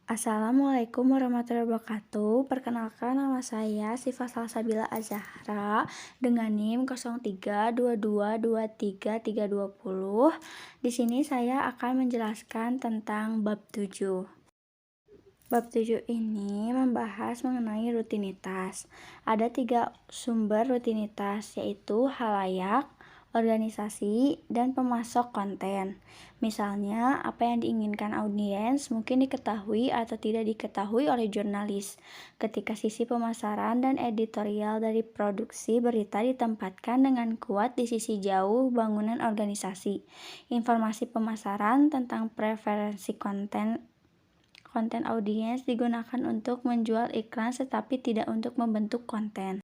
Assalamualaikum warahmatullahi wabarakatuh. Perkenalkan nama saya Syifa Salsabila Azahra dengan NIM 0322233320. Di sini saya akan menjelaskan tentang bab 7. Bab 7 ini membahas mengenai rutinitas. Ada 3 sumber rutinitas, yaitu halayak, organisasi, dan pemasok konten. Misalnya, apa yang diinginkan audiens mungkin diketahui atau tidak diketahui oleh jurnalis. Ketika sisi pemasaran dan editorial dari produksi berita ditempatkan dengan kuat di sisi jauh bangunan organisasi. Informasi pemasaran tentang preferensi konten audiens digunakan untuk menjual iklan tetapi tidak untuk membentuk konten.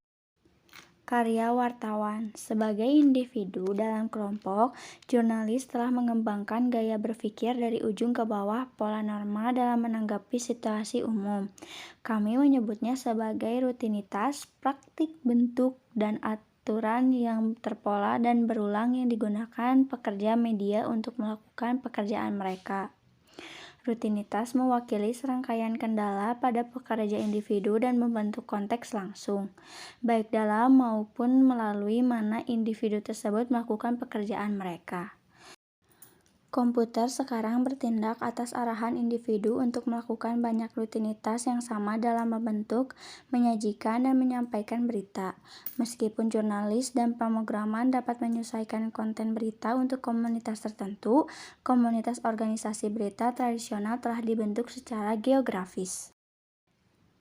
Karya wartawan. Sebagai individu dalam kelompok, jurnalis telah mengembangkan gaya berpikir dari ujung ke bawah pola norma dalam menanggapi situasi umum. Kami menyebutnya sebagai rutinitas, praktik, bentuk, dan aturan yang terpola dan berulang yang digunakan pekerja media untuk melakukan pekerjaan mereka. Rutinitas mewakili serangkaian kendala pada pekerja individu dan membentuk konteks langsung, baik dalam maupun melalui mana individu tersebut melakukan pekerjaan mereka. Komputer sekarang bertindak atas arahan individu untuk melakukan banyak rutinitas yang sama dalam membentuk, menyajikan, dan menyampaikan berita. Meskipun jurnalis dan pemrograman dapat menyesuaikan konten berita untuk komunitas tertentu, komunitas organisasi berita tradisional telah dibentuk secara geografis.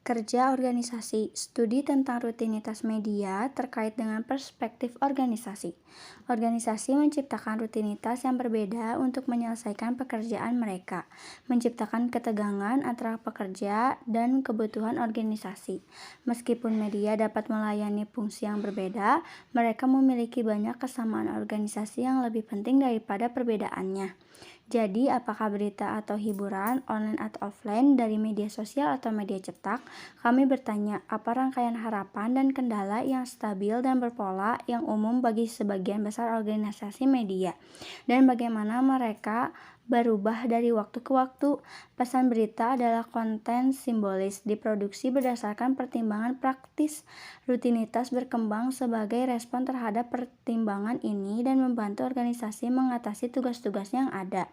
Kerja organisasi, studi tentang rutinitas media terkait dengan perspektif organisasi. Organisasi menciptakan rutinitas yang berbeda untuk menyelesaikan pekerjaan mereka, menciptakan ketegangan antara pekerja dan kebutuhan organisasi. Meskipun media dapat melayani fungsi yang berbeda, mereka memiliki banyak kesamaan organisasi yang lebih penting daripada perbedaannya. Jadi, apakah berita atau hiburan, online atau offline, dari media sosial atau media cetak? Kami bertanya, apa rangkaian harapan dan kendala yang stabil dan berpola yang umum bagi sebagian besar organisasi media, dan bagaimana mereka berubah dari waktu ke waktu? Pesan berita adalah konten simbolis, diproduksi berdasarkan pertimbangan praktis. Rutinitas berkembang sebagai respon terhadap pertimbangan ini dan membantu organisasi mengatasi tugas-tugas yang ada.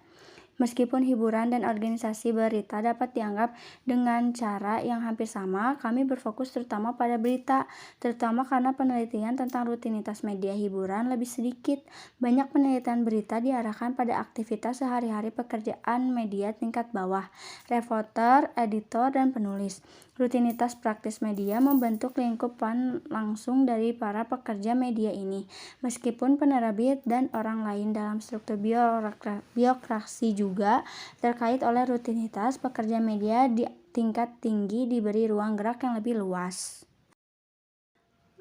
Meskipun hiburan dan organisasi berita dapat dianggap dengan cara yang hampir sama, kami berfokus terutama pada berita, terutama karena penelitian tentang rutinitas media hiburan lebih sedikit. Banyak penelitian berita diarahkan pada aktivitas sehari-hari pekerjaan media tingkat bawah, reporter, editor, dan penulis. Rutinitas praktis media membentuk lingkupan langsung dari para pekerja media ini, meskipun penerbit dan orang lain dalam struktur birokrasi juga terkait oleh rutinitas pekerja media di tingkat tinggi diberi ruang gerak yang lebih luas.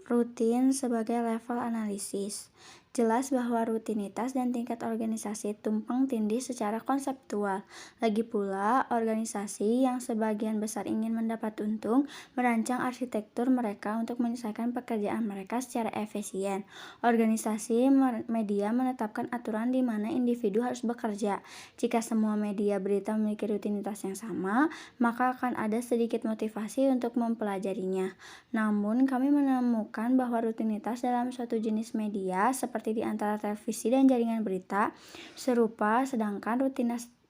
Rutin sebagai level analisis. Jelas bahwa rutinitas dan tingkat organisasi tumpang tindih secara konseptual. Lagi pula, organisasi yang sebagian besar ingin mendapat untung merancang arsitektur mereka untuk menyelesaikan pekerjaan mereka secara efisien. Organisasi media menetapkan aturan di mana individu harus bekerja. Jika semua media berita memiliki rutinitas yang sama, maka akan ada sedikit motivasi untuk mempelajarinya. Namun, kami menemukan bahwa rutinitas dalam suatu jenis media, seperti di antara televisi dan jaringan berita, serupa, sedangkan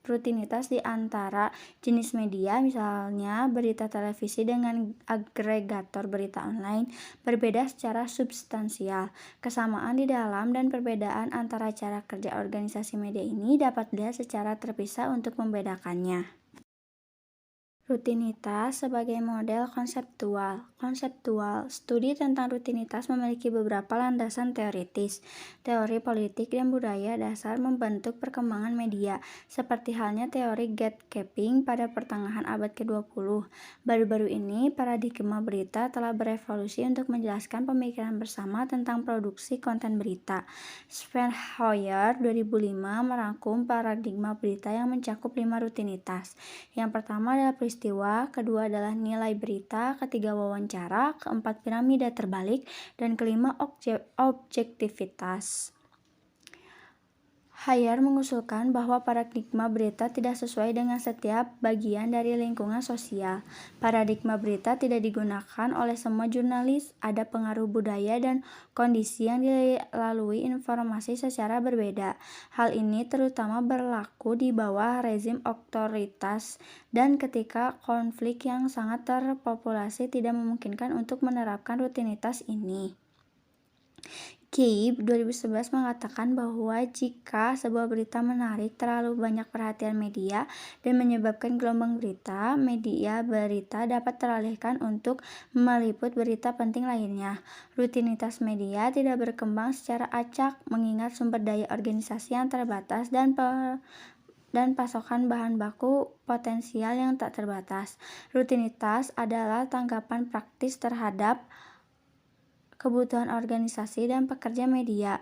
rutinitas di antara jenis media, misalnya berita televisi dengan agregator berita online, berbeda secara substansial. Kesamaan di dalam dan perbedaan antara cara kerja organisasi media ini dapat dilihat secara terpisah untuk membedakannya. Rutinitas sebagai model konseptual. Studi tentang rutinitas memiliki beberapa landasan teoritis. Teori politik dan budaya dasar membentuk perkembangan media, seperti halnya teori gatekeeping pada pertengahan abad ke-20. Baru-baru ini, paradigma berita telah berevolusi untuk menjelaskan pemikiran bersama tentang produksi konten berita. Svenhoyer 2005 merangkum paradigma berita yang mencakup 5 rutinitas. Yang pertama adalah peristiwa, kedua adalah nilai berita, ketiga wawancara, keempat piramida terbalik, dan kelima objektivitas. Hayar mengusulkan bahwa paradigma berita tidak sesuai dengan setiap bagian dari lingkungan sosial. Paradigma berita tidak digunakan oleh semua jurnalis, ada pengaruh budaya dan kondisi yang dilalui informasi secara berbeda. Hal ini terutama berlaku di bawah rezim otoritas dan ketika konflik yang sangat terpopulasi tidak memungkinkan untuk menerapkan rutinitas ini. Keib 2011 mengatakan bahwa jika sebuah berita menarik terlalu banyak perhatian media dan menyebabkan gelombang berita, media berita dapat teralihkan untuk meliput berita penting lainnya. Rutinitas media tidak berkembang secara acak mengingat sumber daya organisasi yang terbatas dan pasokan bahan baku potensial yang tak terbatas. Rutinitas adalah tanggapan praktis terhadap kebutuhan organisasi dan pekerja media.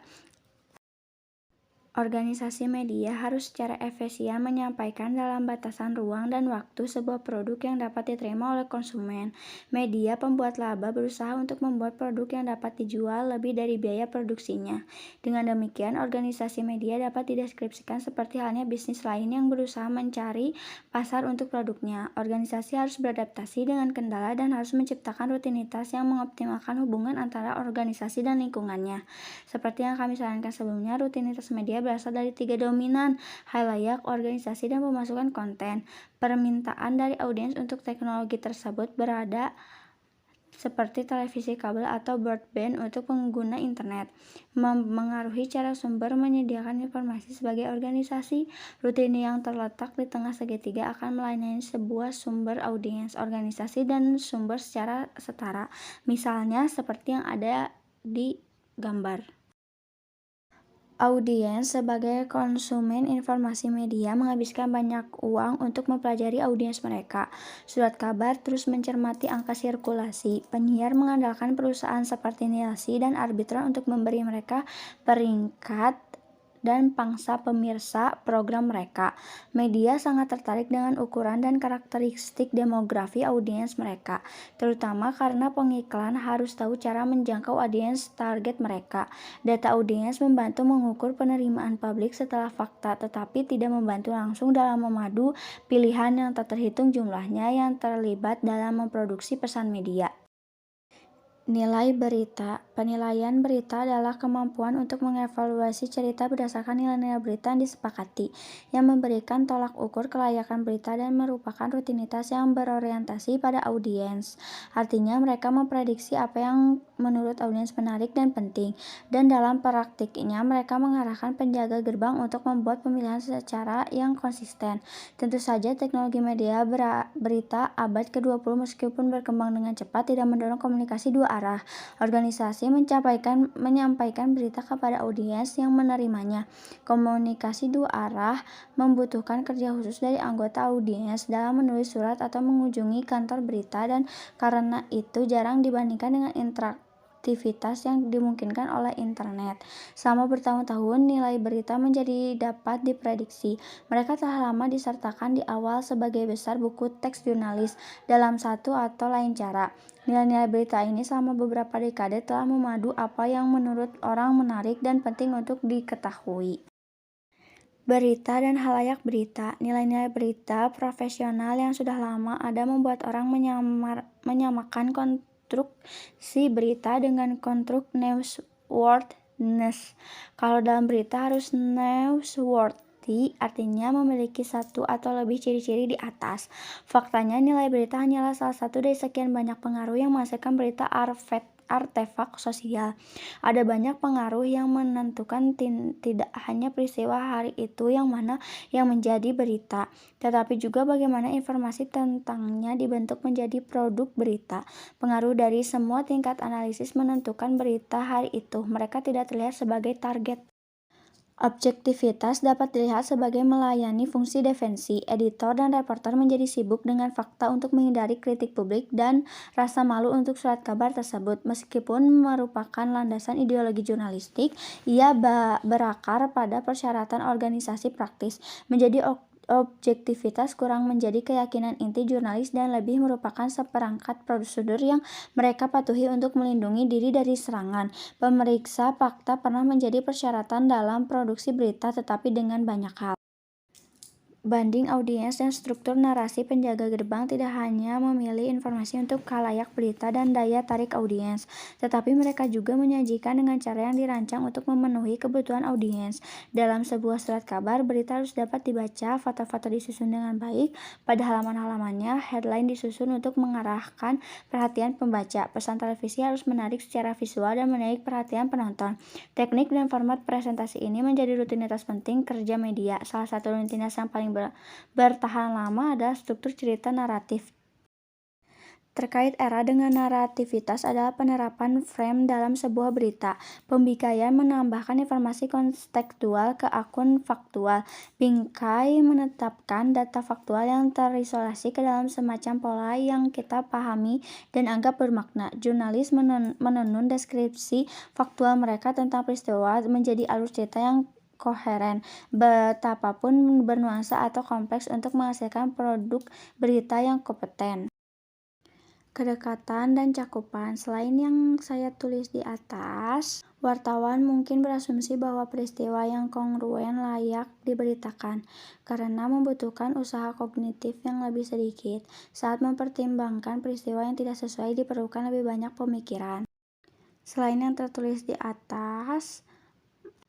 Organisasi media harus secara efisien menyampaikan dalam batasan ruang dan waktu sebuah produk yang dapat diterima oleh konsumen. Media pembuat laba berusaha untuk membuat produk yang dapat dijual lebih dari biaya produksinya. Dengan demikian, organisasi media dapat dideskripsikan seperti halnya bisnis lain yang berusaha mencari pasar untuk produknya. Organisasi harus beradaptasi dengan kendala dan harus menciptakan rutinitas yang mengoptimalkan hubungan antara organisasi dan lingkungannya. Seperti yang kami sarankan sebelumnya, rutinitas media berasal dari 3 dominan: halayak, organisasi, dan pemasukan konten. Permintaan dari audiens untuk teknologi tersebut berada seperti televisi kabel atau broadband untuk pengguna internet. Memengaruhi cara sumber menyediakan informasi sebagai organisasi. Rutin yang terletak di tengah segitiga akan melayani sebuah sumber audiens, organisasi, dan sumber secara setara. Misalnya seperti yang ada di gambar. Audiens sebagai konsumen informasi media menghabiskan banyak uang untuk mempelajari audiens mereka. Surat kabar terus mencermati angka sirkulasi. Penyiar mengandalkan perusahaan seperti Nielsen dan Arbitron untuk memberi mereka peringkat dan pangsa pemirsa program mereka. Media sangat tertarik dengan ukuran dan karakteristik demografi audiens mereka, terutama karena pengiklan harus tahu cara menjangkau audiens target mereka. Data audiens membantu mengukur penerimaan publik setelah fakta, tetapi tidak membantu langsung dalam memadu pilihan yang tak terhitung jumlahnya yang terlibat dalam memproduksi pesan media. Nilai berita. Penilaian berita adalah kemampuan untuk mengevaluasi cerita berdasarkan nilai-nilai berita yang disepakati, yang memberikan tolak ukur kelayakan berita dan merupakan rutinitas yang berorientasi pada audiens. Artinya mereka memprediksi apa yang menurut audiens menarik dan penting, dan dalam praktiknya mereka mengarahkan penjaga gerbang untuk membuat pemilihan secara yang konsisten. Tentu saja teknologi media berita abad ke-20 meskipun berkembang dengan cepat tidak mendorong komunikasi dua arah. Organisasi menyampaikan berita kepada audiens yang menerimanya. Komunikasi dua arah membutuhkan kerja khusus dari anggota audiens dalam menulis surat atau mengunjungi kantor berita dan karena itu jarang dibandingkan dengan aktivitas yang dimungkinkan oleh internet. Selama bertahun-tahun, nilai berita menjadi dapat diprediksi. Mereka telah lama disertakan di awal sebagai besar buku teks jurnalis dalam satu atau lain cara. Nilai-nilai berita ini selama beberapa dekade telah memadu apa yang menurut orang menarik dan penting untuk diketahui. Berita dan halayak berita. Nilai-nilai berita profesional yang sudah lama ada membuat orang menyamakan konstruksi berita dengan konstruk newsworthiness. Kalau dalam berita harus newsworthy, artinya memiliki satu atau lebih ciri-ciri di atas. Faktanya nilai berita hanyalah salah satu dari sekian banyak pengaruh yang menghasilkan berita artefak sosial. Ada banyak pengaruh yang menentukan tidak hanya peristiwa hari itu yang mana yang menjadi berita, tetapi juga bagaimana informasi tentangnya dibentuk menjadi produk berita. Pengaruh dari semua tingkat analisis menentukan berita hari itu. Mereka tidak terlihat sebagai target. Objektivitas dapat dilihat sebagai melayani fungsi defensi. Editor dan reporter menjadi sibuk dengan fakta untuk menghindari kritik publik dan rasa malu untuk surat kabar tersebut. Meskipun merupakan landasan ideologi jurnalistik, ia berakar pada persyaratan organisasi praktis. Menjadi objektivitas kurang menjadi keyakinan inti jurnalis dan lebih merupakan seperangkat prosedur yang mereka patuhi untuk melindungi diri dari serangan. Pemeriksa fakta pernah menjadi persyaratan dalam produksi berita, tetapi dengan banyak hal. Banding audiens dan struktur narasi, penjaga gerbang tidak hanya memilih informasi untuk khalayak berita dan daya tarik audiens, tetapi mereka juga menyajikan dengan cara yang dirancang untuk memenuhi kebutuhan audiens. Dalam sebuah surat kabar, berita harus dapat dibaca, foto-foto disusun dengan baik pada halaman-halamannya, headline disusun untuk mengarahkan perhatian pembaca, pesan televisi harus menarik secara visual dan menarik perhatian penonton. Teknik dan format presentasi ini menjadi rutinitas penting kerja media. Salah satu rutinitas yang paling bertahan lama adalah struktur cerita naratif. Terkait era dengan narativitas adalah penerapan frame dalam sebuah berita. Pembingkaian menambahkan informasi kontekstual ke akun faktual. Bingkai menetapkan data faktual yang terisolasi ke dalam semacam pola yang kita pahami dan anggap bermakna. Jurnalis menenun deskripsi faktual mereka tentang peristiwa menjadi alur cerita yang koheren, betapapun bernuansa atau kompleks untuk menghasilkan produk berita yang kompeten. Kedekatan dan cakupan. Selain yang saya tulis di atas, wartawan mungkin berasumsi bahwa peristiwa yang kongruen layak diberitakan, karena membutuhkan usaha kognitif yang lebih sedikit. Saat mempertimbangkan peristiwa yang tidak sesuai, diperlukan lebih banyak pemikiran. Selain yang tertulis di atas,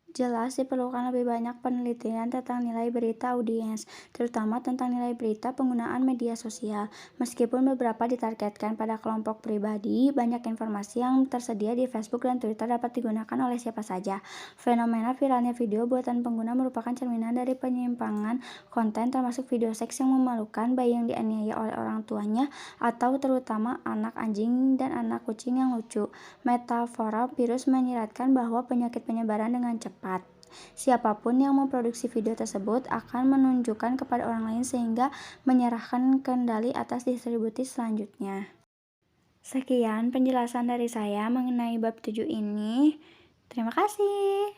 jelas diperlukan lebih banyak penelitian tentang nilai berita audiens, terutama tentang nilai berita penggunaan media sosial. Meskipun beberapa ditargetkan pada kelompok pribadi, banyak informasi yang tersedia di Facebook dan Twitter dapat digunakan oleh siapa saja. Fenomena viralnya video buatan pengguna merupakan cerminan dari penyimpangan konten, termasuk video seks yang memalukan, bayi yang dianiaya oleh orang tuanya, atau terutama anak anjing dan anak kucing yang lucu. Metafora virus menyiratkan bahwa penyakit penyebaran dengan cepat. Siapapun yang memproduksi video tersebut akan menunjukkan kepada orang lain sehingga menyerahkan kendali atas distribusi selanjutnya. Sekian penjelasan dari saya mengenai bab 7 ini. Terima kasih.